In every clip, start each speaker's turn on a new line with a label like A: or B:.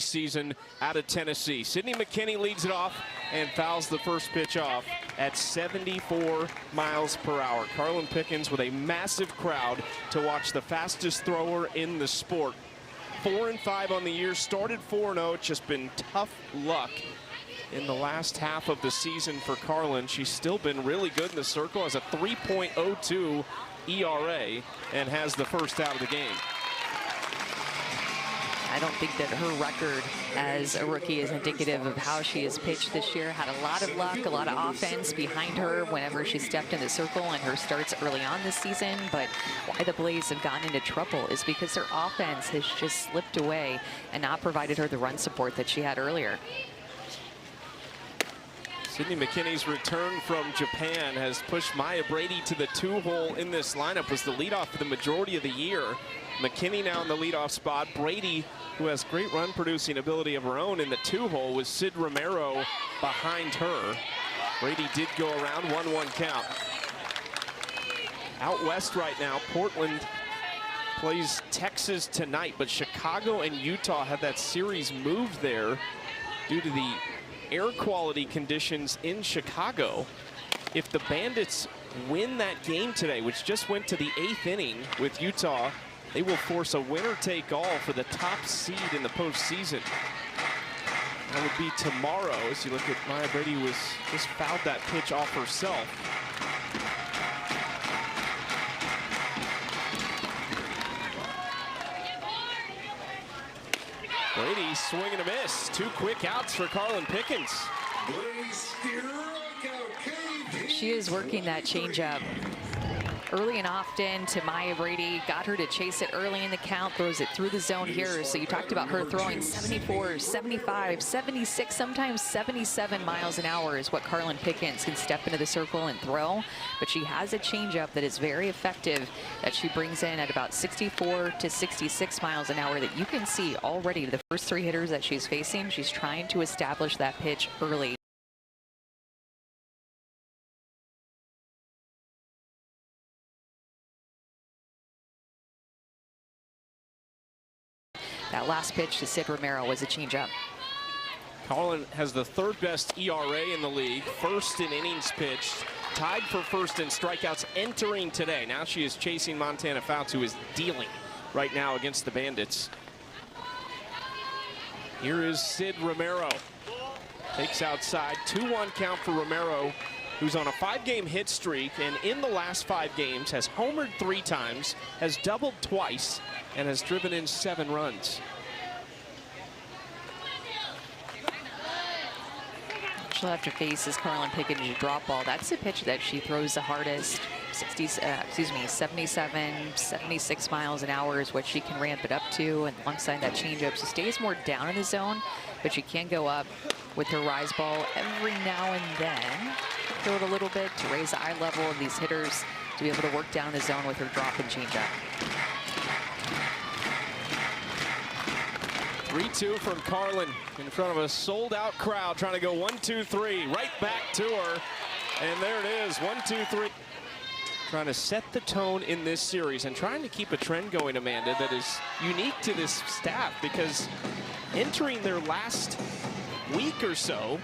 A: season out of Tennessee. Sydney McKinney leads it off and fouls the first pitch off at 74 miles per hour. Carlin Pickens with a massive crowd to watch the fastest thrower in the sport. 4-5 on the year, started 4-0. It's just been tough luck in the last half of the season for Carlin. She's still been really good in the circle, has a 3.02 ERA, and has the first out of the game.
B: I don't think that her record as a rookie is indicative of how she has pitched this year. Had a lot of luck, a lot of offense behind her whenever she stepped in the circle in her starts early on this season. But why the Blaze have gotten into trouble is because their offense has just slipped away and not provided her the run support that she had earlier.
A: Sydney McKinney's return from Japan has pushed Maya Brady to the 2-hole in this lineup. Was the leadoff for the majority of the year. McKinney now in the leadoff spot. Brady, who has great run producing ability of her own, in the 2-hole with Sid Romero behind her. Brady did go around, 1-1 count. Out west right now, Portland plays Texas tonight, but Chicago and Utah had that series moved there due to the air quality conditions in Chicago. If the Bandits win that game today, which just went to the 8th inning with Utah, they will force a winner-take-all for the top seed in the postseason. That would be tomorrow. As you look at Maya Brady, was just fouled that pitch off herself. Brady swing and a miss. 2 quick outs for Carlin Pickens.
B: She is working that changeup early and often to Maya Brady. Got her to chase it early in the count, throws it through the zone here. So you talked about her throwing 74, 75, 76, sometimes 77 miles an hour is what Carlin Pickens can step into the circle and throw. But she has a changeup that is very effective that she brings in at about 64 to 66 miles an hour that you can see already the first 3 hitters that she's facing. She's trying to establish that pitch early. That last pitch to Sid Romero was a changeup.
A: Carlin has the 3rd best ERA in the league, 1st in innings pitched, tied for 1st in strikeouts entering today. Now she is chasing Montana Fouts, who is dealing right now against the Bandits. Here is Sid Romero. Takes outside, 2-1 count for Romero, who's on a 5-game hit streak, and in the last 5 games has homered 3 times, has doubled twice, and has driven in 7 runs.
B: She'll have to face is Carlin Pickens' drop ball. That's the pitch that she throws the hardest. 77, 76 miles an hour is what she can ramp it up to, and alongside that changeup, she stays more down in the zone, but she can go up with her rise ball every now and then. Throw it a little bit to raise the eye level of these hitters to be able to work down the zone with her drop and changeup.
A: 3-2 from Carlin in front of a sold-out crowd, trying to go 1-2-3, right back to her, and there it is, 1-2-3. Trying to set the tone in this series and trying to keep a trend going, Amanda, that is unique to this staff, because entering their last week or so,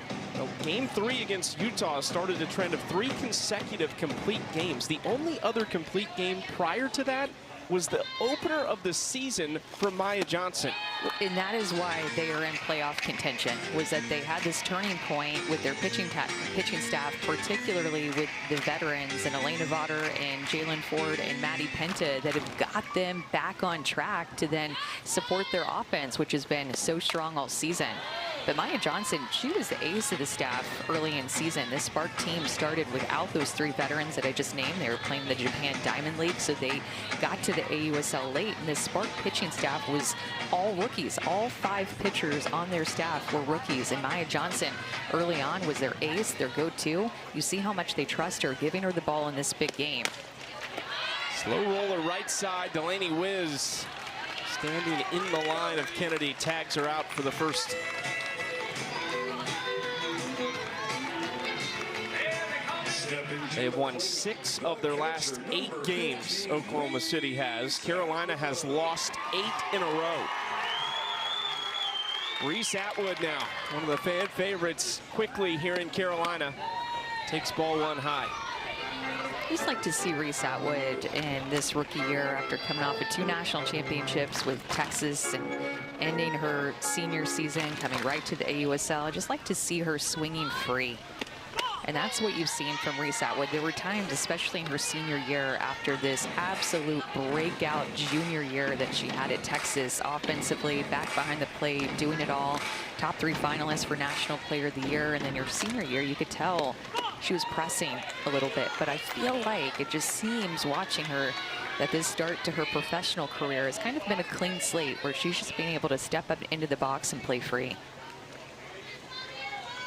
A: Game 3 against Utah started a trend of 3 consecutive complete games. The only other complete game prior to that was the opener of the season from Maya Johnson.
B: And that is why they are in playoff contention, was that they had this turning point with their pitching staff, particularly with the veterans and Elena Votter and Jalen Ford and Maddie Penta, that have got them back on track to then support their offense, which has been so strong all season. But Maya Johnson, she was the ace of the staff early in season. This Spark team started without those 3 veterans that I just named. They were playing the Japan Diamond League, so they got to the AUSL late, and this Spark pitching staff was all rookies. All 5 pitchers on their staff were rookies, and Maya Johnson early on was their ace, their go-to. You see how much they trust her, giving her the ball in this big game.
A: Slow roller right side, Delaney Wiz standing in the line of Kennedy, tags her out for the first. They have won 6 of their last 8 games, Oklahoma City has. Carolina has lost 8 in a row. Reese Atwood now, one of the fan favorites quickly here in Carolina. Takes ball one high.
B: I just like to see Reese Atwood in this rookie year after coming off of 2 national championships with Texas and ending her senior season, coming right to the AUSL. I just like to see her swinging free. And that's what you've seen from Reese Atwood. There were times, especially in her senior year, after this absolute breakout junior year that she had at Texas, offensively, back behind the plate, doing it all. Top 3 finalists for National Player of the Year. And then your senior year, you could tell she was pressing a little bit. But I feel like it just seems, watching her, that this start to her professional career has kind of been a clean slate, where she's just being able to step up into the box and play free.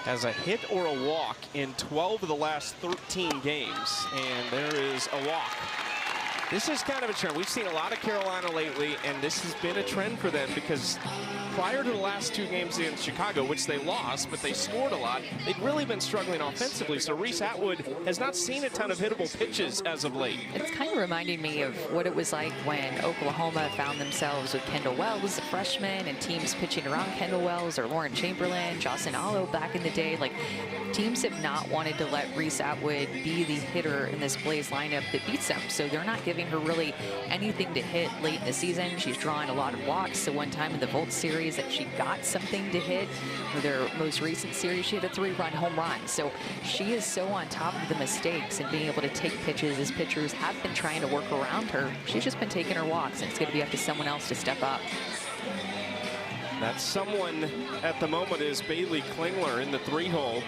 A: Has a hit or a walk in 12 of the last 13 games, and there is a walk. This is kind of a trend. We've seen a lot of Carolina lately, and this has been a trend for them because prior to the last 2 games against Chicago, which they lost, but they scored a lot, they'd really been struggling offensively. So Reese Atwood has not seen a ton of hittable pitches as of late.
B: It's kind of reminding me of what it was like when Oklahoma found themselves with Kendall Wells, a freshman, and teams pitching around Kendall Wells or Lauren Chamberlain, Jocelyn Allo back in the day. Like, teams have not wanted to let Reese Atwood be the hitter in this Blaze lineup that beats them. So they're not giving her really anything to hit late in the season. She's drawing a lot of walks. So one time in the Volt series that she got something to hit, for their most recent series, she had a 3-run home run. So she is so on top of the mistakes and being able to take pitches as pitchers have been trying to work around her. She's just been taking her walks, and it's going to be up to someone else to step up.
A: That someone at the moment is Bailey Klingler in the 3-hole.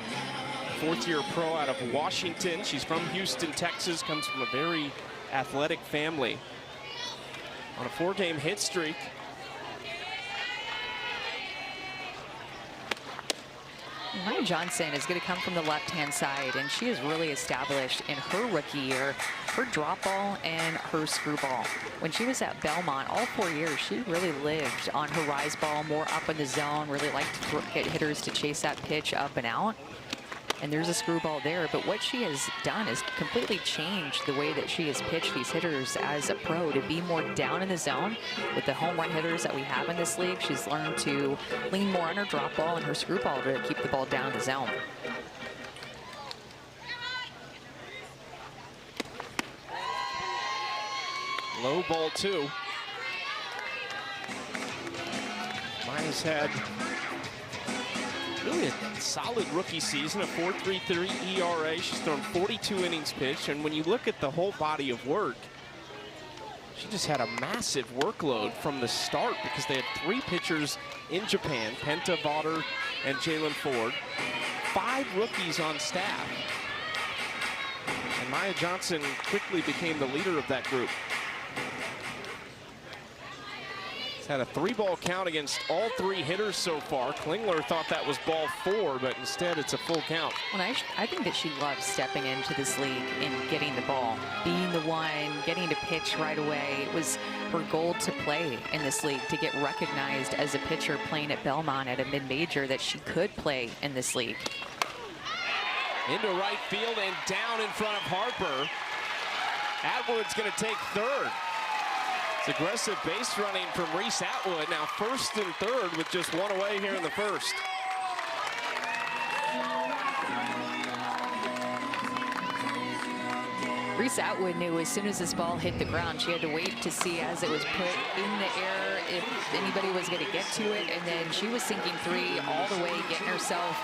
A: 4th-year pro out of Washington. She's from Houston, Texas, comes from a very athletic family. On a 4-game hit streak.
B: Maya Johnson is going to come from the left-hand side, and she is really established in her rookie year, her drop ball and her screwball. When she was at Belmont, all 4 years, she really lived on her rise ball, more up in the zone, really liked to get hitters to chase that pitch up and out. And there's a screwball there, but what she has done is completely changed the way that she has pitched these hitters as a pro to be more down in the zone. With the home run hitters that we have in this league, she's learned to lean more on her drop ball and her screwball to keep the ball down in the zone.
A: Low ball 2. Maya's had really a solid rookie season, a 4.33 ERA. She's thrown 42 innings pitched, and when you look at the whole body of work, she just had a massive workload from the start because they had 3 pitchers in Japan, Penta, Vaughter, and Jalen Ford. 5 rookies on staff. And Maya Johnson quickly became the leader of that group. Had a 3-ball count against all 3 hitters so far. Klingler thought that was ball 4, but instead it's a full count.
B: Well, I think that she loves stepping into this league and getting the ball, being the one, getting to pitch right away. It was her goal to play in this league, to get recognized as a pitcher playing at Belmont at a mid-major, that she could play in this league.
A: Into right field and down in front of Harper. Atwood's going to take 3rd. It's aggressive base running from Reese Atwood. Now 1st and 3rd with just 1 away here in the 1st.
B: Reese Atwood knew as soon as this ball hit the ground, she had to wait to see as it was put in the air if anybody was going to get to it. And then she was sinking 3 all the way, getting herself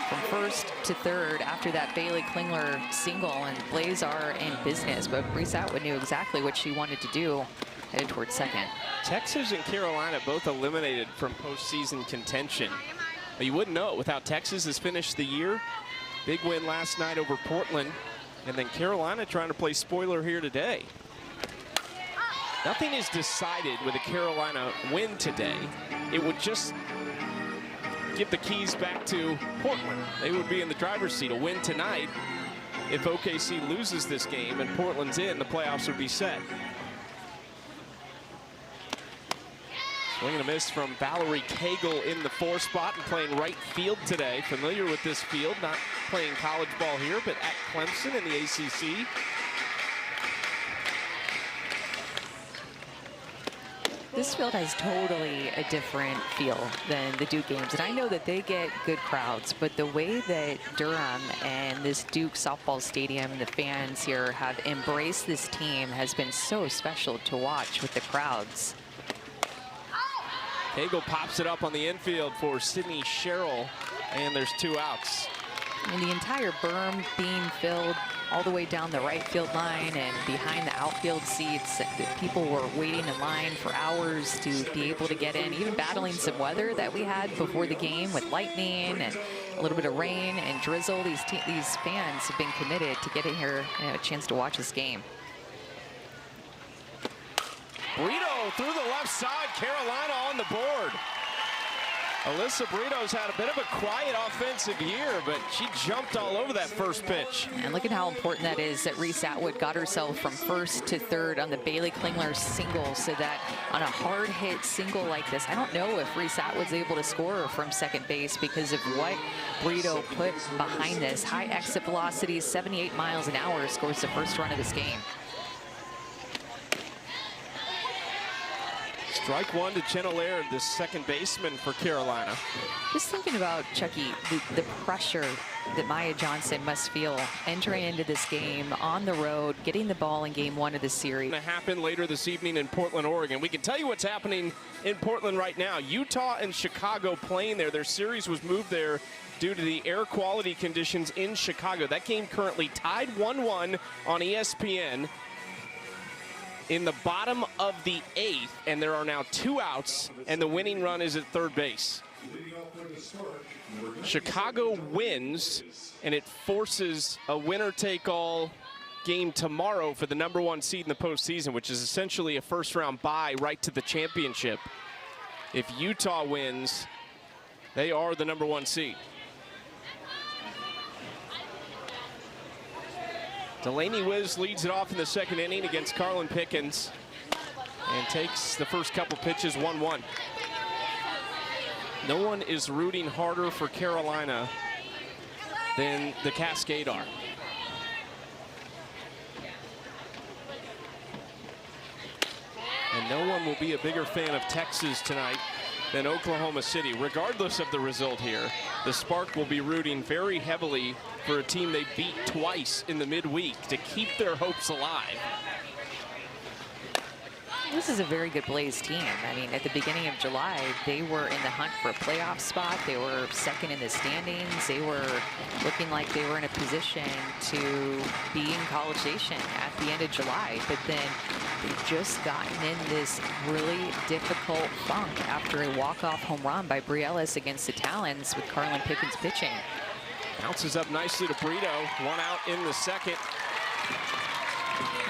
B: from 1st to 3rd after that Bailey Klingler single. And Blaze are in business, but Reese Atwood knew exactly what she wanted to do. Headed towards 2nd.
A: Texas and Carolina both eliminated from postseason contention. But you wouldn't know it without Texas has finished the year. Big win last night over Portland. And then Carolina trying to play spoiler here today. Nothing is decided with a Carolina win today. It would just give the keys back to Portland. They would be in the driver's seat. A win tonight, if OKC loses this game and Portland's in, the playoffs would be set. Swing and a miss from Valerie Cagle in the 4 spot and playing right field today. Familiar with this field, not playing college ball here, but at Clemson in the ACC.
B: This field has totally a different feel than the Duke games. And I know that they get good crowds, but the way that Durham and this Duke softball stadium and the fans here have embraced this team has been so special to watch with the crowds.
A: Hagel pops it up on the infield for Sydney Sherrill, and there's 2 outs.
B: And the entire berm being filled all the way down the right field line and behind the outfield seats. People were waiting in line for hours to be able to get in, even battling some weather that we had before the game with lightning and a little bit of rain and drizzle. These fans have been committed to getting here a chance to watch this game.
A: Brito through the left side, Carolina on the board. Alyssa Brito's had a bit of a quiet offensive year, but she jumped all over that first pitch.
B: And look at how important that is that Reese Atwood got herself from first to third on the Bailey Klingler single, so that on a hard hit single like this, I don't know if Reese Atwood's able to score from second base because of what Brito put behind this. High exit velocity, 78 miles an hour, scores the first run of this game.
A: Strike one to Jenna Laird, the second baseman for Carolina.
B: Just thinking about, Chucky, the pressure that Maya Johnson must feel entering into this game on the road, getting the ball in game 1 of the series.
A: Going to happen later this evening in Portland, Oregon. We can tell you what's happening in Portland right now. Utah and Chicago playing there. Their series was moved there due to the air quality conditions in Chicago. That game currently tied 1-1 on ESPN. In the bottom of the 8th, and there are now 2 outs, and the winning run is at third base. Chicago wins, and it forces a winner-take-all game tomorrow for the #1 seed in the postseason, which is essentially a first-round bye right to the championship. If Utah wins, they are the #1 seed. Delaney Wiz leads it off in the second inning against Carlin Pickens and takes the first couple pitches 1-1. No one is rooting harder for Carolina than the Cascade are. And no one will be a bigger fan of Texas tonight than Oklahoma City. Regardless of the result here, the Spark will be rooting very heavily for a team they beat twice in the midweek to keep their hopes alive.
B: This is a very good Blaze team. I mean, at the beginning of July, they were in the hunt for a playoff spot. They were second in the standings. They were looking like they were in a position to be in College Station at the end of July. But then they've just gotten in this really difficult funk after a walk-off home run by Brielis against the Talons with Carlin Pickens pitching.
A: Bounces up nicely to Brito. 1 out in the second.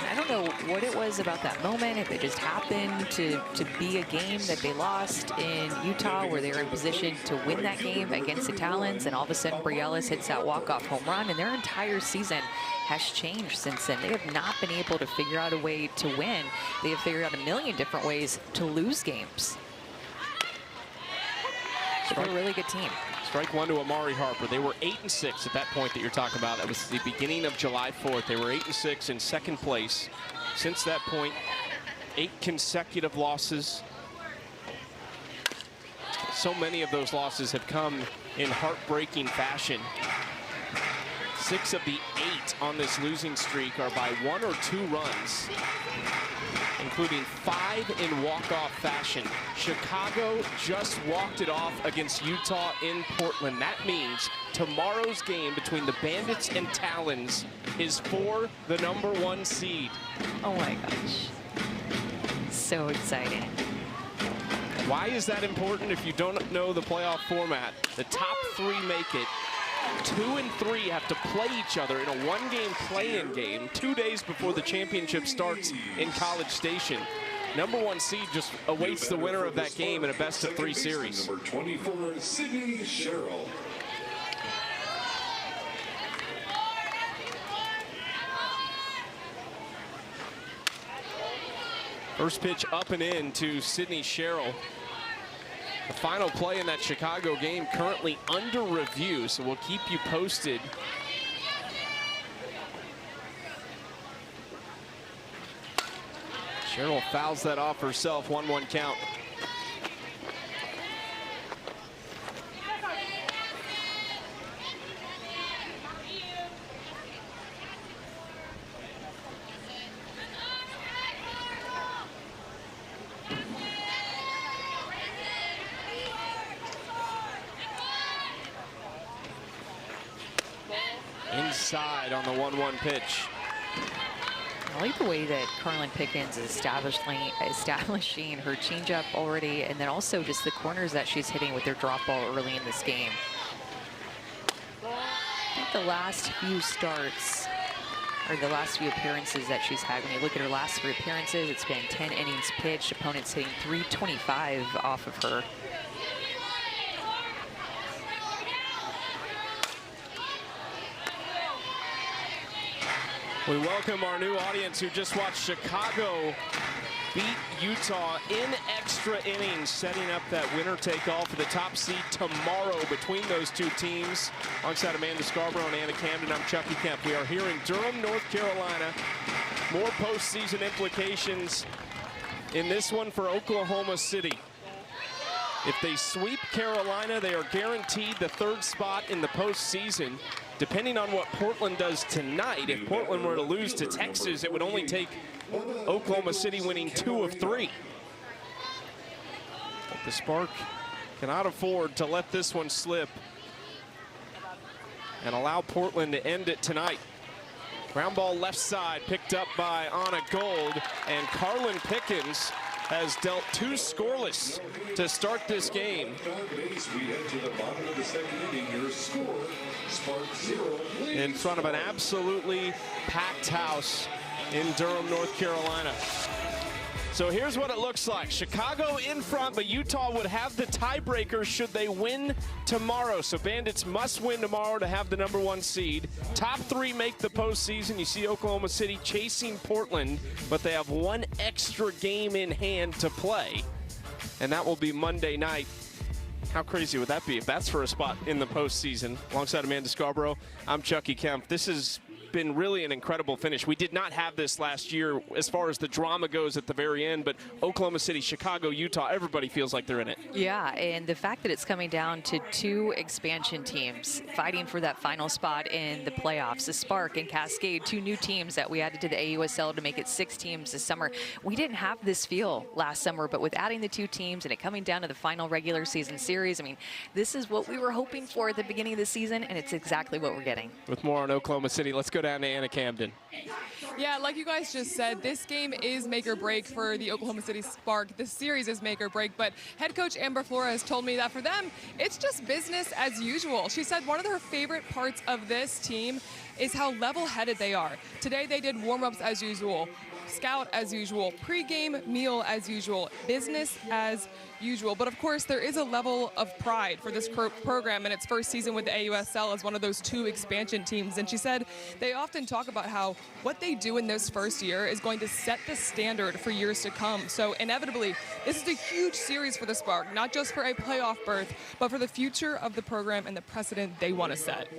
B: I don't know what it was about that moment, if it just happened to be a game that they lost in Utah where they were in position to win that game against the Talons, and all of a sudden Brielis hits that walk-off home run, and their entire season has changed since then. They have not been able to figure out a way to win. They have figured out a million different ways to lose games. But they're a really good team.
A: Strike one to Amari Harper. They were 8-6 at that point that you're talking about. That was the beginning of July 4th. They were 8-6 in second place. Since that point, 8 consecutive losses. So many of those losses have come in heartbreaking fashion. 6 of the 8 on this losing streak are by 1 or 2 runs, including 5 in walk-off fashion. Chicago just walked it off against Utah in Portland. That means tomorrow's game between the Bandits and Talons is for the #1 seed.
B: Oh my gosh. So exciting.
A: Why is that important if you don't know the playoff format? The top 3 make it. 2 and 3 have to play each other in a 1-game play-in game 2 days before the championship starts in College Station. #1 seed just awaits the winner of that game in a best-of-3 series.
C: Number 24, Sydney Sherrill.
A: First pitch up and in to Sydney Sherrill. The final play in that Chicago game currently under review, so we'll keep you posted. Sherrill fouls that off herself, 1-1 count. Inside on the 1-1 pitch.
B: I like the way that Carlin Pickens is establishing her changeup already, and then also just the corners that she's hitting with their drop ball early in this game. I think the last few starts, or the last few appearances that she's had, when you look at her last 3 appearances, it's been 10 innings pitched, opponents hitting .325 off of her.
A: We welcome our new audience who just watched Chicago beat Utah in extra innings, setting up that winner take-all for the top seed tomorrow between those two teams. Alongside Amanda Scarborough and Anna Camden, I'm Chucky Kemp. We are here in Durham, North Carolina. More postseason implications in this one for Oklahoma City. If they sweep Carolina, they are guaranteed the 3rd spot in the postseason. Depending on what Portland does tonight, if Portland were to lose to Texas, it would only take Oklahoma City winning 2 of 3. But the Spark cannot afford to let this one slip and allow Portland to end it tonight. Ground ball left side, picked up by Anna Gold, and Carlin Pickens has dealt 2 scoreless to start this game. In front of an absolutely packed house in Durham, North Carolina. So here's what it looks like. Chicago in front, but Utah would have the tiebreaker should they win tomorrow. So Bandits must win tomorrow to have the #1 seed. Top 3 make the postseason. You see Oklahoma City chasing Portland, but they have 1 extra game in hand to play. And that will be Monday night. How crazy would that be if that's for a spot in the postseason? Alongside Amanda Scarborough, I'm Chucky Kemp. This has been really an incredible finish. We did not have this last year as far as the drama goes at the very end, but Oklahoma City, Chicago, Utah, everybody feels like they're in it.
B: Yeah, and the fact that it's coming down to 2 expansion teams fighting for that final spot in the playoffs, the Spark and Cascade, 2 new teams that we added to the AUSL to make it 6 teams this summer. We didn't have this feel last summer, but with adding the 2 teams and it coming down to the final regular season series, I mean, this is what we were hoping for at the beginning of the season, and it's exactly what we're getting.
A: With more on Oklahoma City, let's go down to Anna Camden.
D: Yeah, like you guys just said, this game is make or break for the Oklahoma City Spark. This series is make or break, but head coach Amber Flores told me that for them, it's just business as usual. She said one of her favorite parts of this team is how level-headed they are. Today they did warm-ups as usual, scout as usual, pre-game meal as usual, business as usual. But of course, there is a level of pride for this program in its first season with the AUSL as one of those 2 expansion teams. And she said they often talk about how what they do in this first year is going to set the standard for years to come. So inevitably, this is a huge series for the Spark, not just for a playoff berth, but for the future of the program and the precedent they want to set.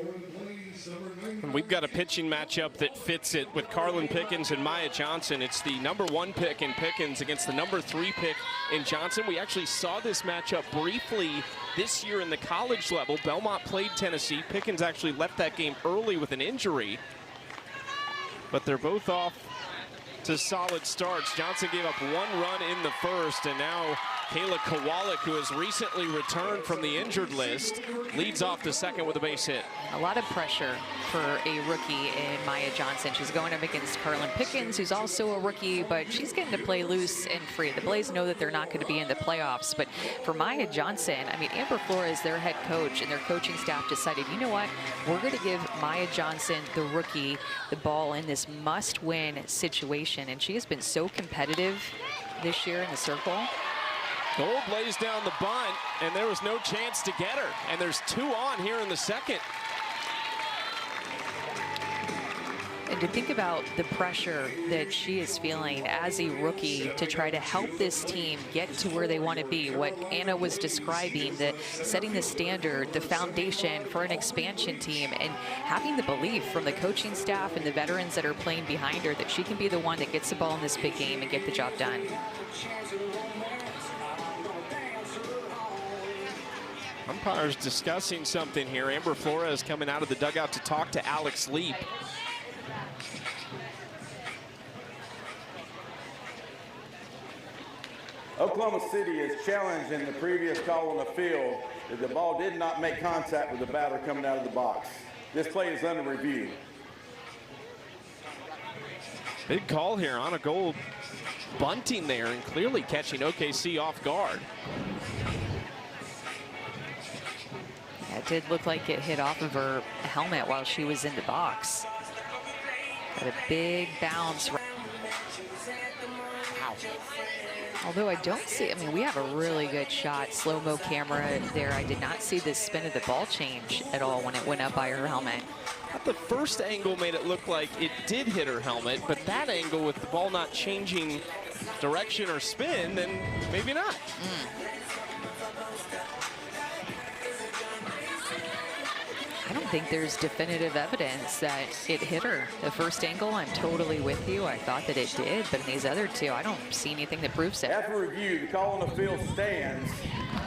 A: And we've got a pitching matchup that fits it with Carlin Pickens and Maya Johnson. It's the #1 pick in Pickens against the #3 pick in Johnson. We actually saw this matchup briefly this year in the college level. Belmont played Tennessee. Pickens actually left that game early with an injury. But they're both off to solid starts. Johnson gave up 1 run in the first, and now Kayla Kowalik, who has recently returned from the injured list, leads off the second with a base hit.
B: A lot of pressure for a rookie in Maya Johnson. She's going up against Carlin Pickens, who's also a rookie, but she's getting to play loose and free. The Blaze know that they're not going to be in the playoffs, but for Maya Johnson, I mean, Amber Flores, their head coach, and their coaching staff decided, you know what, we're going to give Maya Johnson, the rookie, the ball in this must-win situation, and she has been so competitive this year in the circle.
A: Gold lays down the bunt, and there was no chance to get her. And there's 2 on here in the second.
B: And to think about the pressure that she is feeling as a rookie to try to help this team get to where they want to be, what Anna was describing, the setting the standard, the foundation for an expansion team, and having the belief from the coaching staff and the veterans that are playing behind her that she can be the one that gets the ball in this big game and get the job done.
A: Umpires discussing something here. Amber Flores coming out of the dugout to talk to Alex Leap.
E: Oklahoma City is challenged in the previous call on the field that the ball did not make contact with the batter coming out of the box. This play is under review.
A: Big call here. Anna Gold bunting there and clearly catching OKC off guard.
B: Yeah, it did look like it hit off of her helmet while she was in the box. Got a big bounce. Although I don't see, I mean, we have a really good shot, slow-mo camera there. I did not see the spin of the ball change at all when it went up by her helmet.
A: But the first angle made it look like it did hit her helmet, but that angle with the ball not changing direction or spin, then maybe not.
B: I don't think there's definitive evidence that it hit her. The first angle, I'm totally with you. I thought that it did, but in these other two, I don't see anything that proves it.
E: After review, the call on the field stands.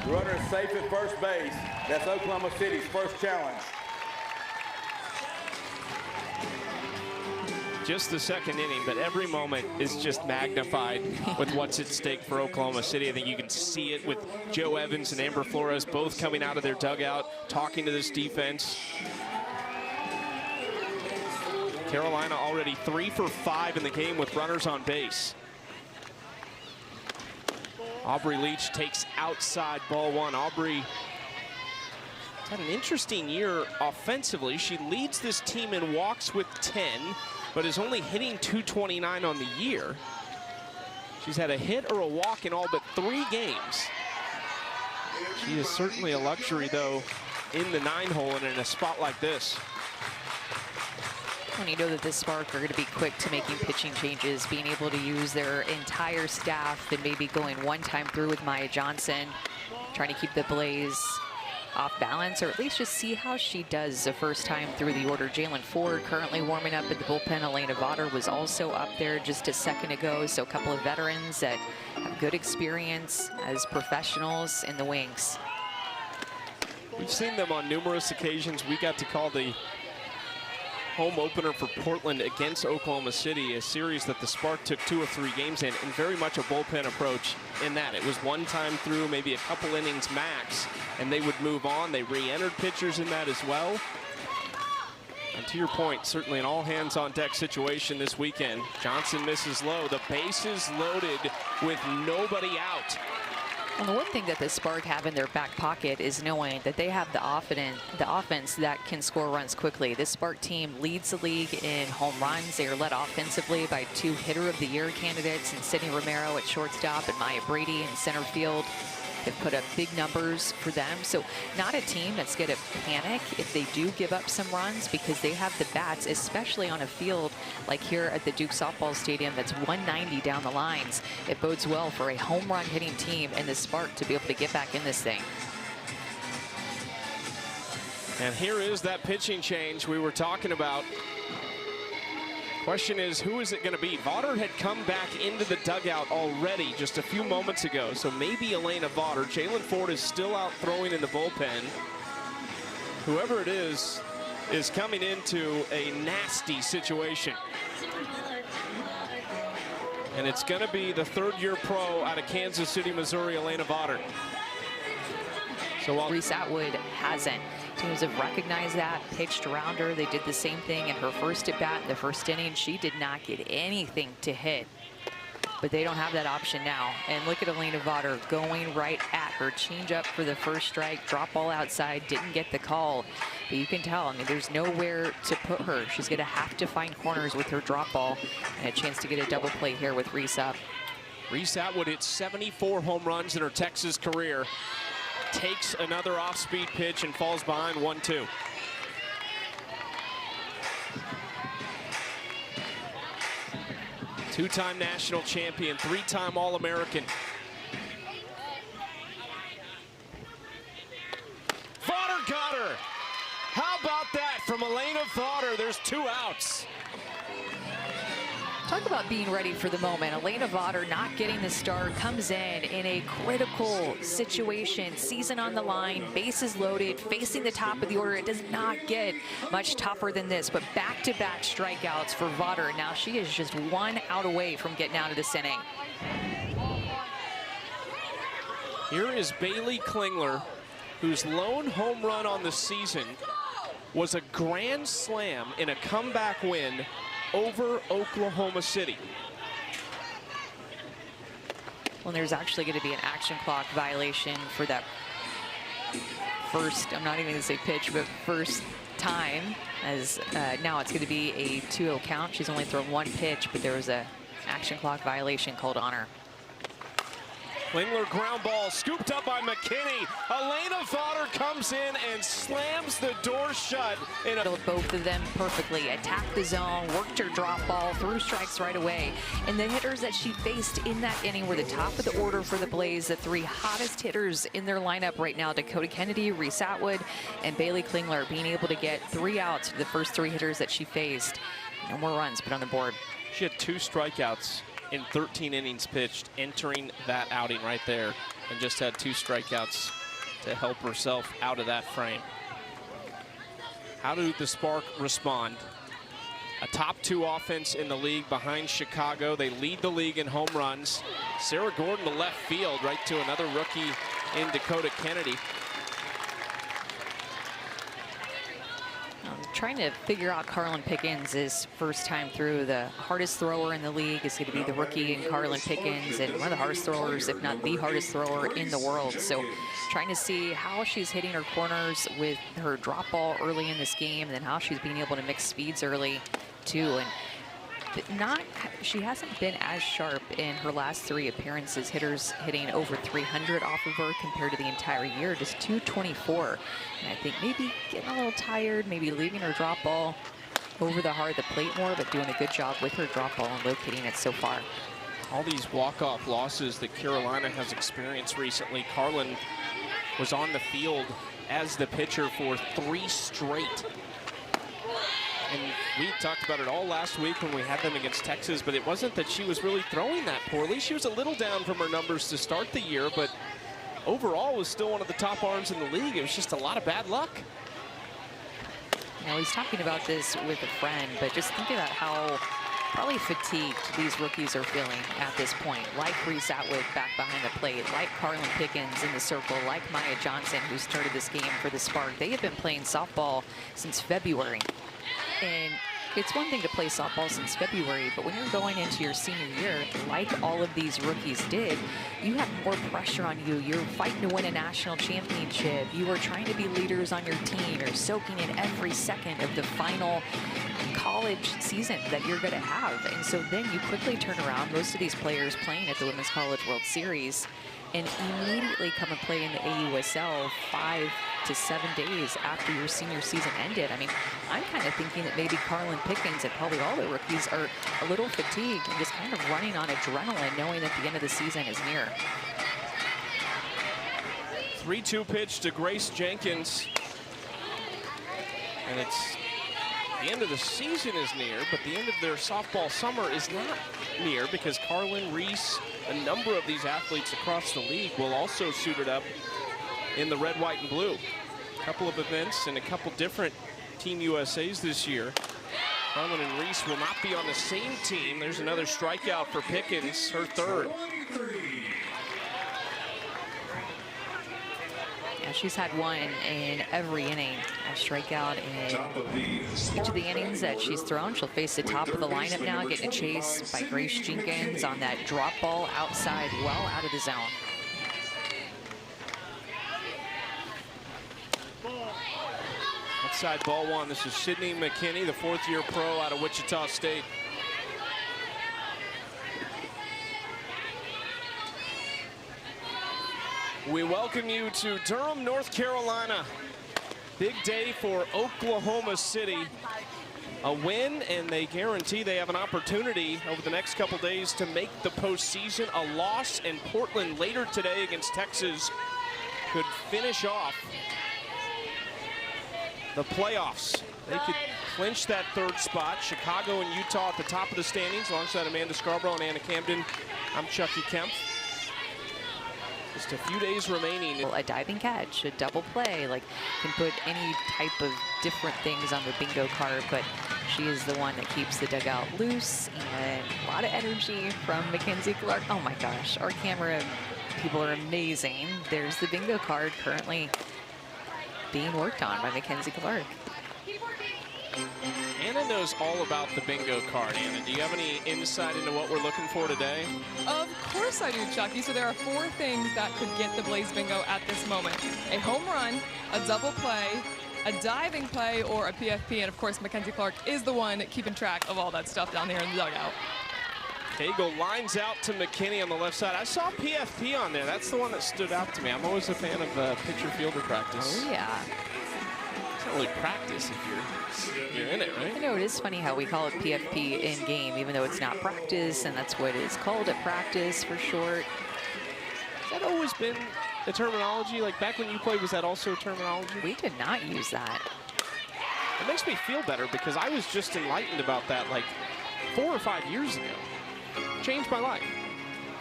E: The runner is safe at first base. That's Oklahoma City's first challenge.
A: Just the second inning, but every moment is just magnified with what's at stake for Oklahoma City. I think you can see it with Joe Evans and Amber Flores both coming out of their dugout, talking to this defense. Carolina already 3 for 5 in the game with runners on base. Aubrey Leach takes outside ball one. Aubrey had an interesting year offensively. She leads this team in walks with 10. But is only hitting .229 on the year. She's had a hit or a walk in all but 3 games. She is certainly a luxury, though, in the 9-hole and in a spot like this.
B: When you know that the Spark are going to be quick to making pitching changes, being able to use their entire staff, and maybe going one time through with Maya Johnson, trying to keep the Blaze off balance, or at least just see how she does the first time through the order. Jalen Ford currently warming up at the bullpen. Elena Vaughter was also up there just a second ago. So a couple of veterans that have good experience as professionals in the wings.
A: We've seen them on numerous occasions. We got to call the home opener for Portland against Oklahoma City, a series that the Spark took 2 or 3 games in, and very much a bullpen approach in that. It was one time through, maybe a couple innings max, and they would move on. They re-entered pitchers in that as well. And to your point, certainly an all-hands-on-deck situation this weekend. Johnson misses low. The bases loaded with nobody out.
B: Well, the one thing that the Spark have in their back pocket is knowing that they have the offense that can score runs quickly. This Spark team leads the league in home runs. They are led offensively by 2 Hitter of the Year candidates, and Sydney Romero at shortstop and Maya Brady in center field. They've put up big numbers for them. So not a team that's going to panic if they do give up some runs, because they have the bats, especially on a field like here at the Duke Softball Stadium that's 190 down the lines. It bodes well for a home run hitting team and the Spark to be able to get back in this thing.
A: And here is that pitching change we were talking about. Question is, who is it going to be? Vaughter had come back into the dugout already just a few moments ago, so maybe Elena Vaughter. Jalen Ford is still out throwing in the bullpen. Whoever it is coming into a nasty situation. And it's going to be the 3rd-year pro out of Kansas City, Missouri, Elena Vaughter. So while
B: Reese Atwood hasn't. Teams have recognized that, pitched around her. They did the same thing in her first at-bat in the first inning. She did not get anything to hit, but they don't have that option now. And look at Elena Vaughter going right at her. Change-up for the first strike, drop ball outside, didn't get the call. But you can tell, I mean, there's nowhere to put her. She's gonna have to find corners with her drop ball, and a chance to get a double play here with Reese up.
A: Reese Atwood hit 74 home runs in her Texas career. Takes another off-speed pitch and falls behind 1-2. Two-time national champion, three-time All-American. Vaughter got her. How about that from Elena Vaughter? There's 2 outs.
B: Talk about being ready for the moment. Elena Vaughter not getting the start, comes in a critical situation, season on the line, bases loaded, facing the top of the order. It does not get much tougher than this, but back-to-back strikeouts for Vaughter. Now she is just 1 out away from getting out of this inning.
A: Here is Bailey Klingler, whose lone home run on the season was a grand slam in a comeback win over Oklahoma City.
B: Well, there's actually going to be an action clock violation for that first, I'm not even going to say pitch, but first time, as now it's going to be a 2-0 count. She's only thrown 1 pitch, but there was a action clock violation called on her.
A: Klingler ground ball scooped up by McKinney. Elena Vaughter comes in and slams the door shut.
B: Both of them perfectly. Attacked the zone, worked her drop ball, threw strikes right away. And the hitters that she faced in that inning were the top of the order for the Blaze. The 3 hottest hitters in their lineup right now, Dakota Kennedy, Reese Atwood, and Bailey Klingler, being able to get 3 outs to the first 3 hitters that she faced. No more runs put on the board.
A: She had 2 strikeouts in 13 innings pitched, entering that outing right there, and just had 2 strikeouts to help herself out of that frame. How do the Spark respond? A top 2 offense in the league behind Chicago. They lead the league in home runs. Sarah Gordon to left field, right to another rookie in Dakota Kennedy.
B: Trying to figure out Carlin Pickens' first time through. The hardest thrower in the league is going to be the rookie in Carlin Pickens, and one of the hardest throwers, if not the hardest thrower in the world. So trying to see how she's hitting her corners with her drop ball early in this game, and then how she's being able to mix speeds early too. And she hasn't been as sharp in her last 3 appearances. Hitters hitting over 300 off of her compared to the entire year, just 224. And I think maybe getting a little tired, maybe leaving her drop ball over the heart of the plate more, but doing a good job with her drop ball and locating it so far.
A: All these walk-off losses that Carolina has experienced recently. Carlin was on the field as the pitcher for 3 straight. And we talked about it all last week when we had them against Texas, but it wasn't that she was really throwing that poorly. She was a little down from her numbers to start the year, but overall was still one of the top arms in the league. It was just a lot of bad luck.
B: Now, he's talking about this with a friend, but just think about how probably fatigued these rookies are feeling at this point. Like Reese Atwood back behind the plate, like Carlin Pickens in the circle, like Maya Johnson, who started this game for the Spark. They have been playing softball since February. And it's one thing to play softball since February, but when you're going into your senior year, like all of these rookies did, you have more pressure on you. You're fighting to win a national championship. You are trying to be leaders on your team. You're soaking in every second of the final college season that you're going to have. And so then you quickly turn around. Most of these players playing at the Women's College World Series and immediately come and play in the AUSL 5 to 7 days after your senior season ended. I mean, I'm kind of thinking that maybe Carlin Pickens and probably all the rookies are a little fatigued and just kind of running on adrenaline, knowing that the end of the season is near.
A: 3-2 pitch to Grace Jenkins. And it's the end of the season is near, but the end of their softball summer is not near, because Carlin, Reese, a number of these athletes across the league will also suit it up in the red, white, and blue. A couple of events and a couple different Team USAs this year. Carlin and Reese will not be on the same team. There's another strikeout for Pickens, her 3rd.
B: Yeah, she's had 1 in every inning, a strikeout in each of the innings that she's thrown. She'll face the top of the lineup now, getting a chase by Grace Jenkins on that drop ball outside, well out of the zone.
A: Outside ball 1. This is Sydney McKinney, the 4th-year pro out of Wichita State. We welcome you to Durham, North Carolina. Big day for Oklahoma City. a win, and they guarantee they have an opportunity over the next couple days to make the postseason. A loss in Portland later today against Texas could finish off the playoffs. They could clinch that third spot. Chicago and Utah at the top of the standings alongside Amanda Scarborough and Anna Camden. I'm Chucky Kemp. Just a few days remaining.
B: A diving catch, a double play, like can put any type of different things on the bingo card, but she is the one that keeps the dugout loose, and a lot of energy from Mackenzie Clark. Oh my gosh, our camera people are amazing. There's the bingo card currently being worked on by Mackenzie Clark.
A: Anna knows all about the bingo card. Anna, do you have any insight into what we're looking for today?
D: Of course I do, Chucky. So there are 4 things that could get the Blaze Bingo at this moment. A home run, a double play, a diving play, or a PFP. And of course, Mackenzie Clark is the one keeping track of all that stuff down there in the dugout.
A: Cagle lines out to McKinney on the left side. I saw PFP on there. That's the one that stood out to me. I'm always a fan of pitcher fielder practice.
B: Oh yeah.
A: It's not really practice if you're in it, right?
B: I know it is funny how we call it PFP in game, even though it's not practice, and that's what it's called at practice for short.
A: Has that always been the terminology? Like back when you played, was that also terminology?
B: We did not use that.
A: It makes me feel better because I was just enlightened about that like 4 or 5 years ago. Changed my life.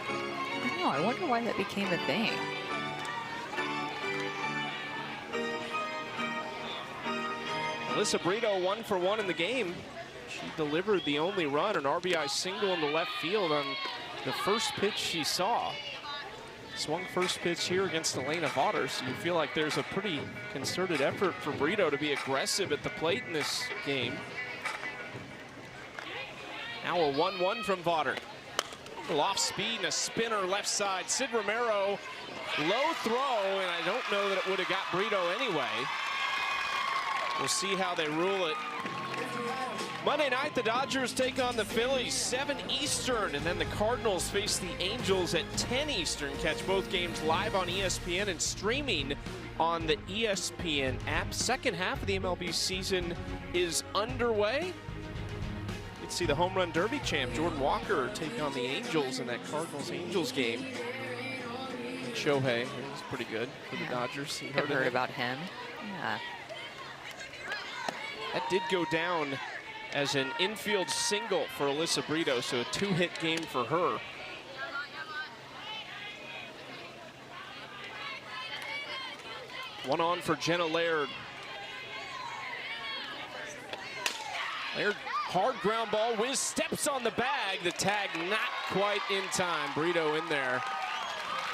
B: I know, I wonder why that became a thing.
A: Alyssa Brito 1 for 1 in the game. She delivered the only run, an RBI single in the left field on the first pitch she saw. Swung first pitch here against Elena Vaughter, so you feel like there's a pretty concerted effort for Brito to be aggressive at the plate in this game. Now a 1-1 from Vaughter. Off speed and a spinner left side. Sid Romero, low throw, and I don't know that it would have got Brito anyway. We'll see how they rule it. Monday night, the Dodgers take on the Phillies, 7 Eastern, and then the Cardinals face the Angels at 10 Eastern. Catch both games live on ESPN and streaming on the ESPN app. Second half of the MLB season is underway. You'd see the home run derby champ, Jordan Walker, take on the Angels in that Cardinals-Angels game. And Shohei, he's pretty good for the Dodgers.
B: I've heard about him. Yeah.
A: That did go down as an infield single for Alyssa Brito, so a 2-hit game for her. One on for Jenna Laird. Laird, hard ground ball, Wiz steps on the bag. The tag not quite in time. Brito in there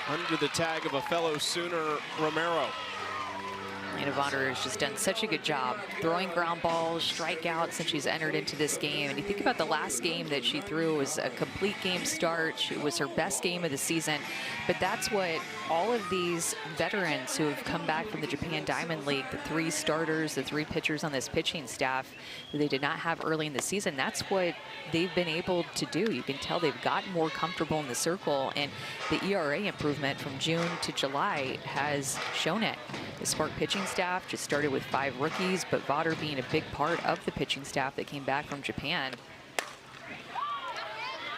A: under the tag of a fellow Sooner, Romero.
B: Elena Vaughter has just done such a good job throwing ground balls, strikeouts since she's entered into this game. And you think about the last game that she threw, was a complete game start. It was her best game of the season. But that's what all of these veterans who have come back from the Japan Diamond League, the 3 starters, the 3 pitchers on this pitching staff who they did not have early in the season, that's what they've been able to do. You can tell they've gotten more comfortable in the circle, and the ERA improvement from June to July has shown it. The Spark pitching staff just started with 5 rookies, but Vaughter being a big part of the pitching staff that came back from Japan.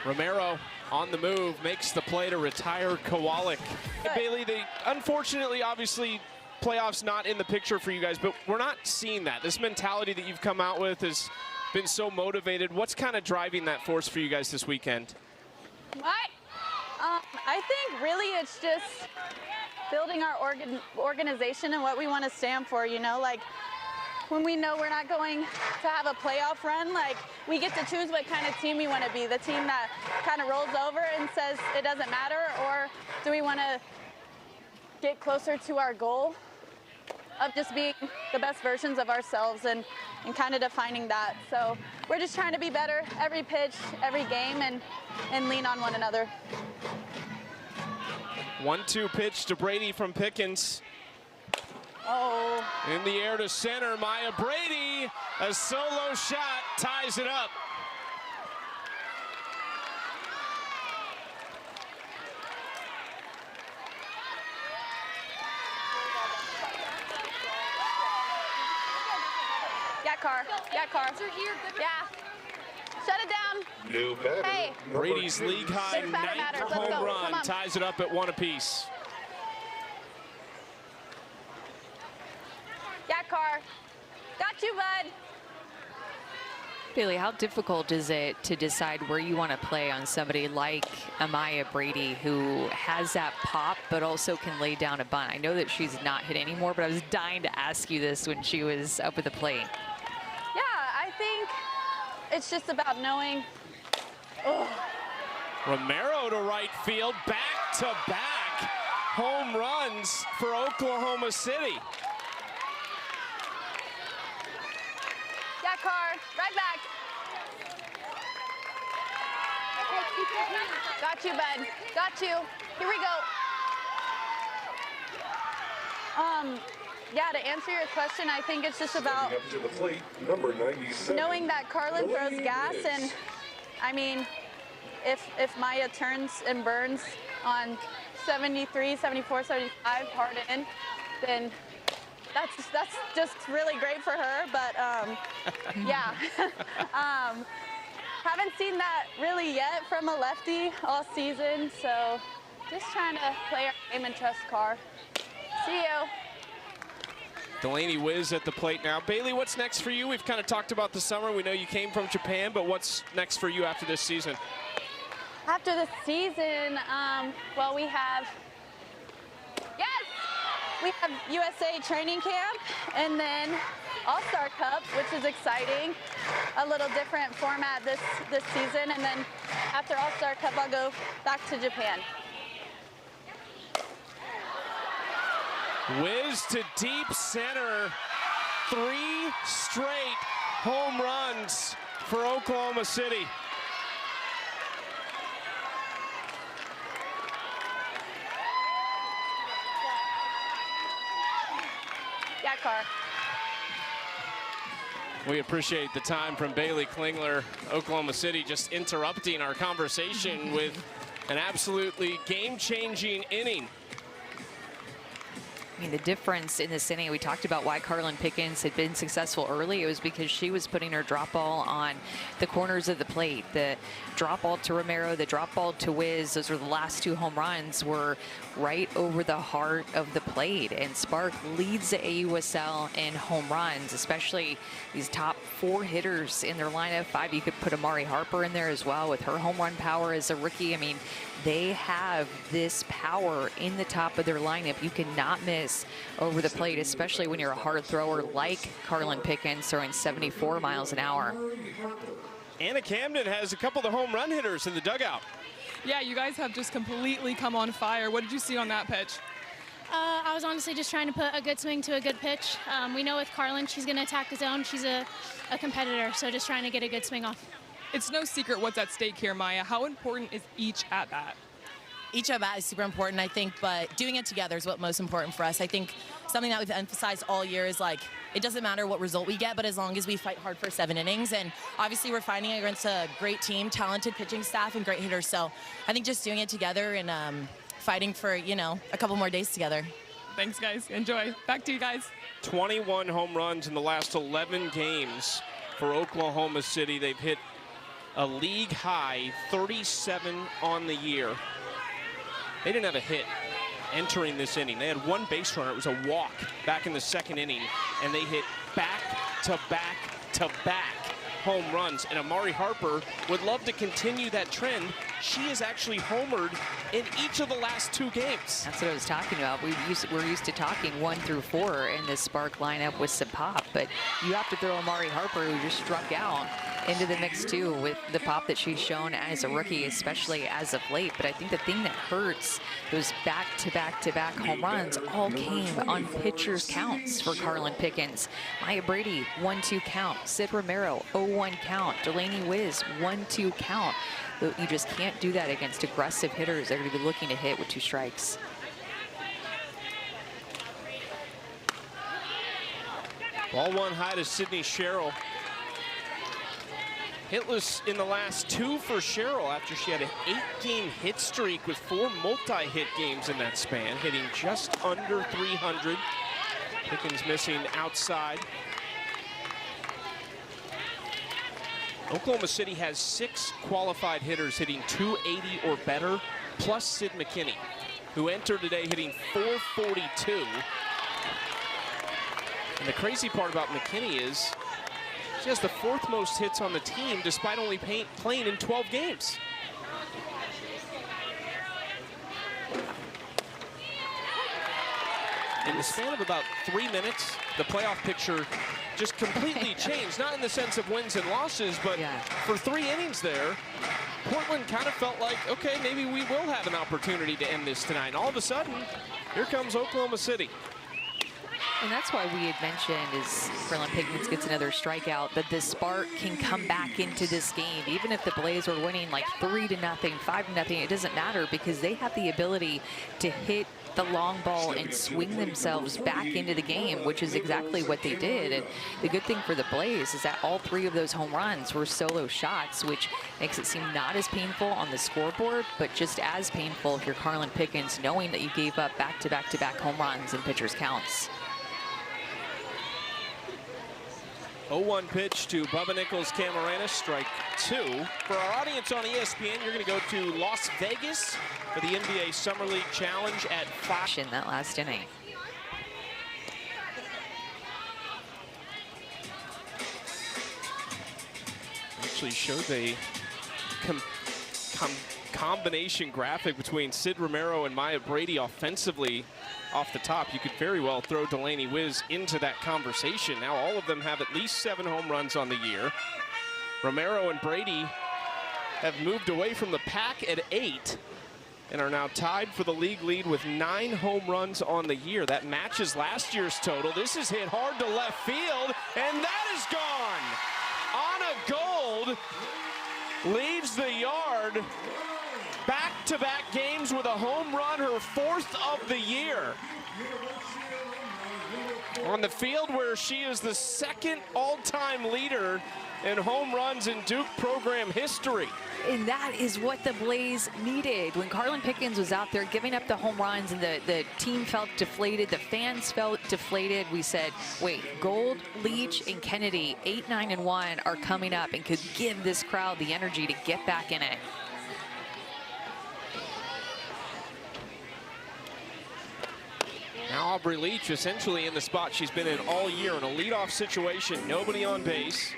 A: Romero on the move, makes the play to retire Kowalik. Bailey, unfortunately, obviously, playoffs not in the picture for you guys, but we're not seeing that. This mentality that you've come out with has been so motivated. What's kind of driving that force for you guys this weekend?
F: I think really it's just building our organization and what we want to stand for, you know, like when we know we're not going to have a playoff run, like we get to choose what kind of team we want to be, the team that kind of rolls over and says it doesn't matter, or do we want to get closer to our goal of just being the best versions of ourselves and kind of defining that. So we're just trying to be better every pitch, every game, and lean on one another.
A: 1-2 pitch to Brady from Pickens.
F: Oh.
A: In the air to center, Maya Brady, a solo shot, ties it up.
F: Yeah, car. Yeah, car. Yeah. Shut it down.
C: New batter.
F: Hey.
A: Brady's league high
F: Big batter
A: ninth
F: matters. Let's
A: home
F: go.
A: run
F: Come on.
A: ties it up at 1 apiece.
F: Yeah, car. Got you, bud.
B: Bailey, how difficult is it to decide where you want to play on somebody like Amaya Brady, who has that pop but also can lay down a bunt? I know that she's not hit anymore, but I was dying to ask you this when she was up at the plate.
F: Yeah, I think it's just about knowing. Oh.
A: Romero to right field, back-to-back home runs for Oklahoma City.
F: Yeah, car. Right back. Got you, bud. Got you. Here we go. Yeah, to answer your question, I think it's just about
C: Up to the plate, number 97.
F: knowing that Carlin throws gas, and I mean, if Maya turns and burns on 73, 74, 75 hard in, then that's just really great for her. But yeah, haven't seen that really yet from a lefty all season. So just trying to play our game and trust Carr. See you.
A: Delaney Wiz at the plate now. Bailey, what's next for you? We've kind of talked about the summer. We know you came from Japan, but what's next for you after this season?
F: After the season, well, we have USA training camp, and then All-Star Cup, which is exciting. A little different format this season, and then after All-Star Cup, I'll go back to Japan.
A: Wiz to deep center. 3 straight home runs for Oklahoma City.
F: Yeah, Carr.
A: We appreciate the time from Bailey Klingler. Oklahoma City just interrupting our conversation with an absolutely game-changing inning.
B: I mean, the difference in this inning, we talked about why Carlin Pickens had been successful early. It was because she was putting her drop ball on the corners of the plate. The drop ball to Romero, the drop ball to Wiz, those were the last 2 home runs, were right over the heart of the plate. And Spark leads the AUSL in home runs, especially these top 4 hitters in their lineup. 5, you could put Amari Harper in there as well with her home run power as a rookie. I mean, they have this power in the top of their lineup. You cannot miss over the plate, especially when you're a hard thrower like Carlin Pickens throwing 74 miles an hour.
A: Anna Camden has a couple of the home run hitters in the dugout.
D: Yeah, you guys have just completely come on fire. What did you see on that pitch?
G: I was honestly just trying to put a good swing to a good pitch. We know with Carlin, she's going to attack the zone. She's a competitor, so just trying to get a good swing off.
D: It's no secret what's at stake here, Maya. How important is each at-bat?
H: Each at-bat is super important, I think, but doing it together is what's most important for us. I think something that we've emphasized all year is, like, it doesn't matter what result we get, but as long as we fight hard for 7 innings. And obviously we're fighting against a great team, talented pitching staff, and great hitters. So I think just doing it together and fighting for, you know, a couple more days together.
D: Thanks, guys. Enjoy. Back to you guys.
A: 21 home runs in the last 11 games for Oklahoma City. They've hit a league high 37 on the year. They didn't have a hit entering this inning. They had 1 base runner. It was a walk back in the 2nd inning, and they hit back-to-back-to-back home runs. And Amari Harper would love to continue that trend. She has actually homered in each of the last 2 games.
B: That's what I was talking about. We're used to talking 1 through 4 in this Spark lineup with some pop, but you have to throw Amari Harper, who just struck out, into the mix too with the pop that she's shown as a rookie, especially as of late. But I think the thing that hurts, those back-to-back-to-back home runs all came on pitchers' counts for Carlin Pickens. Maya Brady, 1-2 count. Sid Romero, 0-1 count. Delaney Wiz, 1-2 count. You just can't do that against aggressive hitters. They're going to be looking to hit with 2 strikes.
A: Ball 1 high to Sydney Sherrill. Hitless in the last 2 for Sherrill after she had an 8-game hit streak with 4 multi-hit games in that span, hitting just under 300. Pickens missing outside. Oklahoma City has 6 qualified hitters hitting 280 or better, plus Sid McKinney, who entered today hitting 442. And the crazy part about McKinney is she has the 4th most hits on the team despite only playing in 12 games. In the span of about 3 minutes, the playoff picture just completely changed. Not in the sense of wins and losses, but for 3 innings there, Portland kind of felt like, okay, maybe we will have an opportunity to end this tonight. And all of a sudden, here comes Oklahoma City.
B: And that's why we had mentioned, as Carolyn Pickens gets another strikeout, that the spark can come back into this game. Even if the Blaze are winning like 3-0, 5-0, it doesn't matter because they have the ability to hit the long ball and swing themselves back into the game, which is exactly what they did. And the good thing for the Blaze is that all 3 of those home runs were solo shots, which makes it seem not as painful on the scoreboard, but just as painful if you're Carolyn Pickens, knowing that you gave up back-to-back-to-back home runs in pitchers' counts.
A: 0-1 pitch to Bubba Nichols Camarena, strike 2. For our audience on ESPN, you're going to go to Las Vegas for the NBA Summer League Challenge at 5.
B: In that last inning.
A: Actually showed a combination graphic between Sid Romero and Maya Brady offensively off the top. You could very well throw Delaney Wiz into that conversation. Now all of them have at least 7 home runs on the year. Romero and Brady have moved away from the pack at 8 and are now tied for the league lead with 9 home runs on the year. That matches last year's total. This is hit hard to left field, and that is gone. Anna Gold leaves the yard. Back-to-back games with a home run, her 4th of the year. On the field where she is the 2nd all-time leader in home runs in Duke program history.
B: And that is what the Blaze needed. When Carolyn Pickens was out there giving up the home runs and the team felt deflated, the fans felt deflated, we said, wait, Gold, Leach, and Kennedy, 8, 9, and 1 are coming up and could give this crowd the energy to get back in it.
A: Now Aubrey Leach essentially in the spot she's been in all year in a leadoff situation. Nobody on base.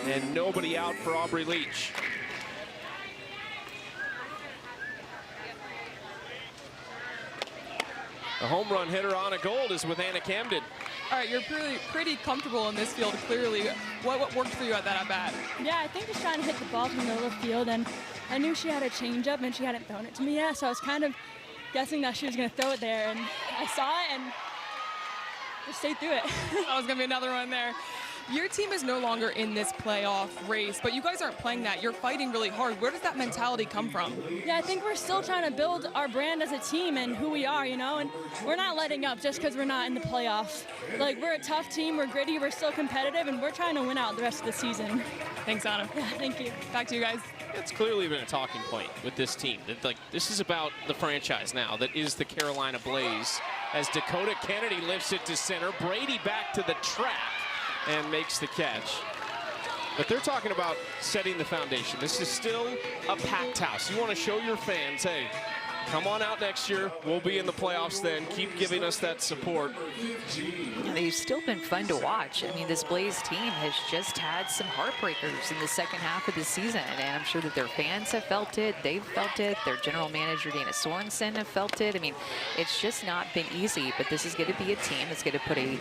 A: And nobody out for Aubrey Leach. The home run hitter Anna Gold is with Anna Camden.
D: All right, you're pretty comfortable in this field, clearly. What worked for you at that at-bat?
I: Yeah, I think just trying to hit the ball from the middle of the field, and I knew she had a changeup and she hadn't thrown it to me yet, so I was kind of guessing that she was going to throw it there, and I saw it and just stayed through it.
D: That was going to be another one there. Your team is no longer in this playoff race, but you guys aren't playing that. You're fighting really hard. Where does that mentality come from?
I: Yeah, I think we're still trying to build our brand as a team and who we are, you know, and we're not letting up just because we're not in the playoffs. Like, we're a tough team, we're gritty, we're still competitive, and we're trying to win out the rest of the season.
D: Thanks, Anna.
I: Yeah, thank you.
D: Back to you guys.
A: It's clearly been a talking point with this team. That, like, this is about the franchise now that is the Carolina Blaze. As Dakota Kennedy lifts it to center, Brady back to the track and makes the catch. But they're talking about setting the foundation. This is still a packed house. You want to show your fans, hey, come on out next year. We'll be in the playoffs then. Keep giving us that support.
B: They've still been fun to watch. I mean, this Blaze team has just had some heartbreakers in the second half of the season, and I'm sure that their fans have felt it. They've felt it. Their general manager, Dana Sorensen, have felt it. I mean, it's just not been easy, but this is going to be a team that's going to put a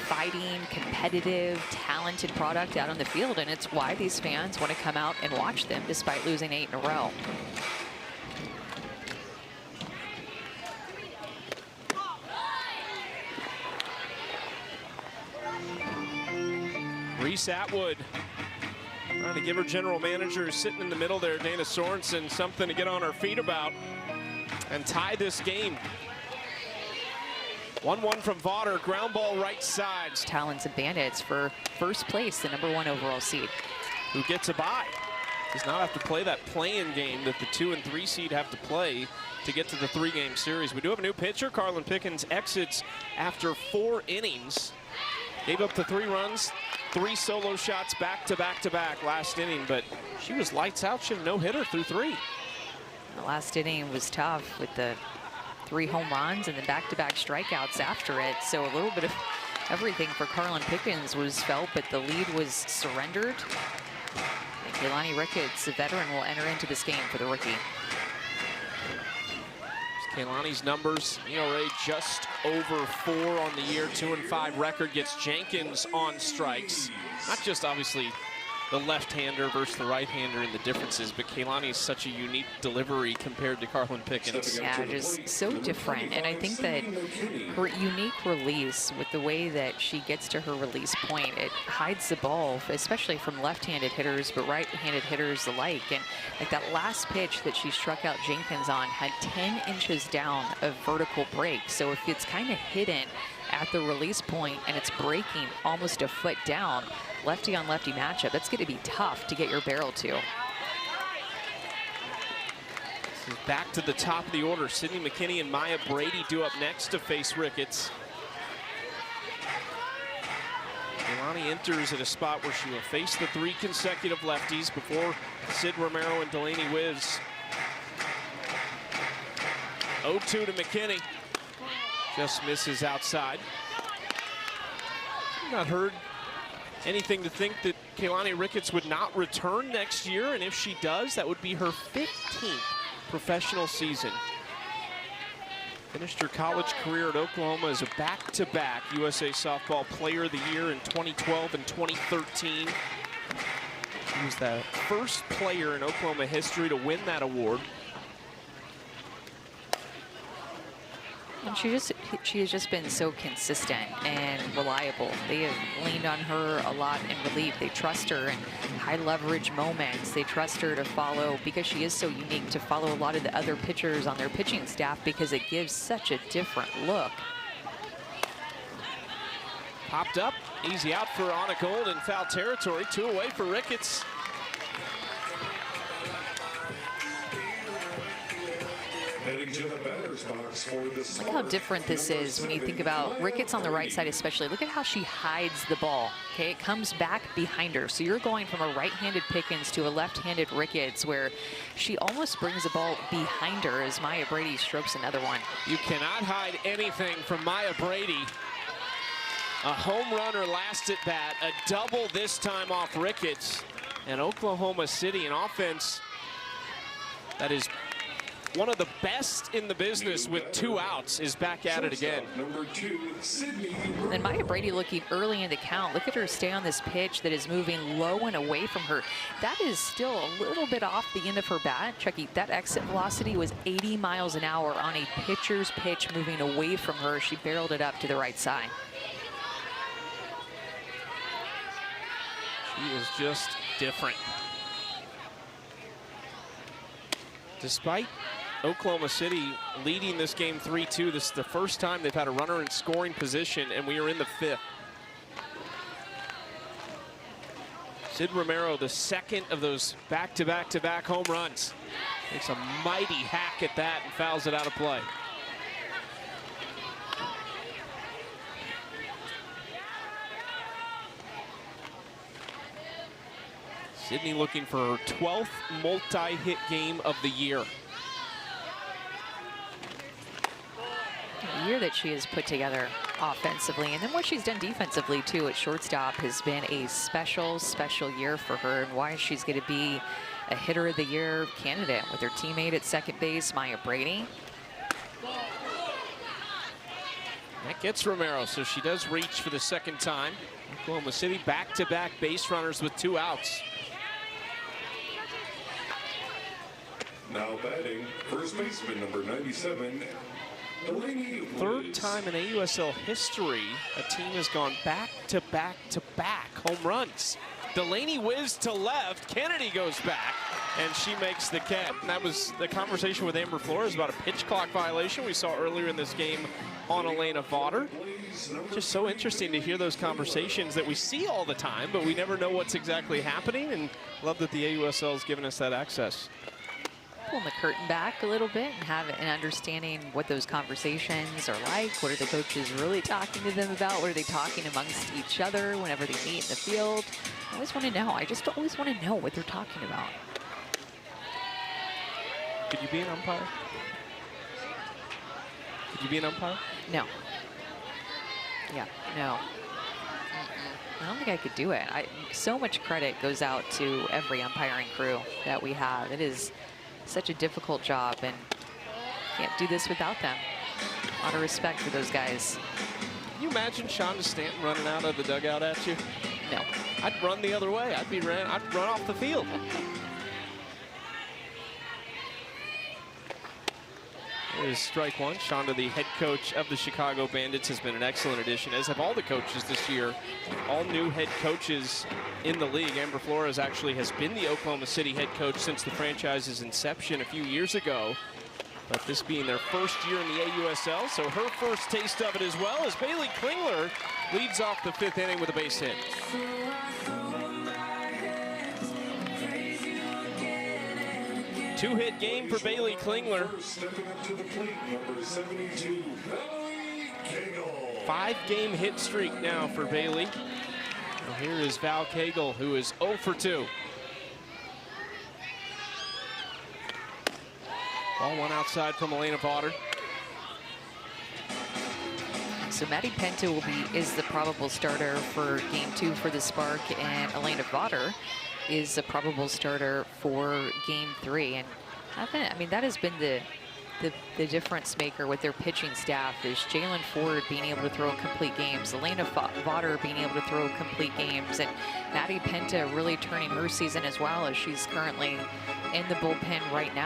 B: fighting, competitive, talented product out on the field, and it's why these fans want to come out and watch them despite losing 8 in a row.
A: Reese Atwood trying to give her general manager sitting in the middle there, Dana Sorensen, something to get on her feet about and tie this game. 1-1 from Vaughter, ground ball right side.
B: Talons and Bandits for first place, the #1 overall seed.
A: Who gets a bye. Does not have to play that play-in game that the 2 and 3 seed have to play to get to the 3-game series. We do have a new pitcher. Carolyn Pickens exits after 4 innings. Gave up the 3 runs, 3 solo shots back to back to back last inning, but she was lights out. She had a no-hitter through 3.
B: The last inning was tough with the 3 home runs and the back-to-back strikeouts after it. So a little bit of everything for Carlin Pickens was felt, but the lead was surrendered. And Keilani Ricketts, the veteran, will enter into this game for the rookie.
A: Keilani's numbers, ERA just over 4 on the year, 2-5 record, gets Jenkins on strikes. Not just obviously the left-hander versus the right-hander and the differences, but Keilani is such a unique delivery compared to Carlin Pickens.
B: Yeah, just so different. And I think that her unique release, with the way that she gets to her release point, it hides the ball, especially from left-handed hitters, but right-handed hitters alike. And like that last pitch that she struck out Jenkins on had 10 inches down of vertical break. So if it's kind of hidden at the release point and it's breaking almost a foot down, lefty on lefty matchup, that's going to be tough to get your barrel to.
A: This is back to the top of the order. Sydney McKinney and Maya Brady due up next to face Ricketts. Keilani enters at a spot where she will face the 3 consecutive lefties before Sid Romero and Delaney Wiz. 0-2 to McKinney. Just misses outside. Not heard anything to think that Keilani Ricketts would not return next year, and if she does, that would be her 15th professional season. Finished her college career at Oklahoma as a back-to-back USA Softball Player of the Year in 2012 and 2013. She was the first player in Oklahoma history to win that award.
B: And she has just been so consistent and reliable. They have leaned on her a lot in relief. They trust her in high leverage moments. They trust her to follow, because she is so unique, to follow a lot of the other pitchers on their pitching staff, because it gives such a different look.
A: Popped up, easy out for Anna Gold in foul territory. 2 away for Ricketts.
C: Heading to the batter's box for this.
B: Look how different this is when you think about Ricketts on the right side especially. Look at how she hides the ball. Okay, it comes back behind her. So you're going from a right-handed Pickens to a left-handed Ricketts, where she almost brings the ball behind her as Maya Brady strokes another one.
A: You cannot hide anything from Maya Brady. A home run her last at bat, a double this time off Ricketts. And Oklahoma City, an offense that is one of the best in the business with 2 outs, is back at it again.
C: Number 2, Sydney.
B: And then Maya Brady looking early in the count. Look at her stay on this pitch that is moving low and away from her. That is still a little bit off the end of her bat. Chucky, that exit velocity was 80 miles an hour on a pitcher's pitch moving away from her. She barreled it up to the right side.
A: She is just different. Despite Oklahoma City leading this game 3-2, this is the first time they've had a runner in scoring position, and we are in the 5th. Sid Romero, the second of those back-to-back-to-back home runs. Takes a mighty hack at that and fouls it out of play. Sydney looking for her 12th multi-hit game of the year.
B: The year that she has put together offensively, and then what she's done defensively too at shortstop, has been a special, special year for her, and why she's going to be a hitter of the year candidate with her teammate at second base, Maya Brady.
A: That gets Romero, so she does reach for the second time. Oklahoma City back-to-back base runners with 2 outs.
C: Now batting, first baseman number 97, Delaney Wiz.
A: 3rd time in AUSL history a team has gone back-to-back-to-back home runs. Delaney Wiz to left, Kennedy goes back, and she makes the catch. And that was the conversation with Amber Flores about a pitch clock violation we saw earlier in this game on Elena Vaughter. Just so interesting to hear those conversations that we see all the time, but we never know what's exactly happening, and love that the AUSL has given us that access.
B: pulling the curtain back a little bit and have an understanding what those conversations are like. What are the coaches really talking to them about? What are they talking amongst each other whenever they meet in the field? I always want to know. I just always want to know what they're talking about.
A: Could you be an umpire? Could you be an umpire?
B: No. Yeah, no. I don't think I could do it. So much credit goes out to every umpiring crew that we have. It is such a difficult job, and can't do this without them. A lot of respect for those guys.
A: Can you imagine Shonda Stanton running out of the dugout at you?
B: No.
A: I'd run the other way. I'd run off the field. There's strike one. Shonda, the head coach of the Chicago Bandits, has been an excellent addition, as have all the coaches this year. All new head coaches in the league. Amber Flores actually has been the Oklahoma City head coach since the franchise's inception a few years ago. But this being their first year in the AUSL, so her first taste of it as well, as Bailey Klingler leads off the 5th inning with a base hit. Two-hit game for Bailey Klingler.
C: Stepping up to the plate, number 72, Bailey Cagle.
A: 5-game hit streak now for Bailey. And here is Val Cagle, who is 0 for 2. Ball one outside from Elena Vaughter.
B: So Maddie Penta is the probable starter for game 2 for the Spark, and Elena Vaughter is a probable starter for game 3. And I mean, that has been the difference maker with their pitching staff, is Jalen Ford being able to throw complete games, Elena Vaughter being able to throw complete games, and Maddie Penta really turning her season as well, as she's currently in the bullpen right now.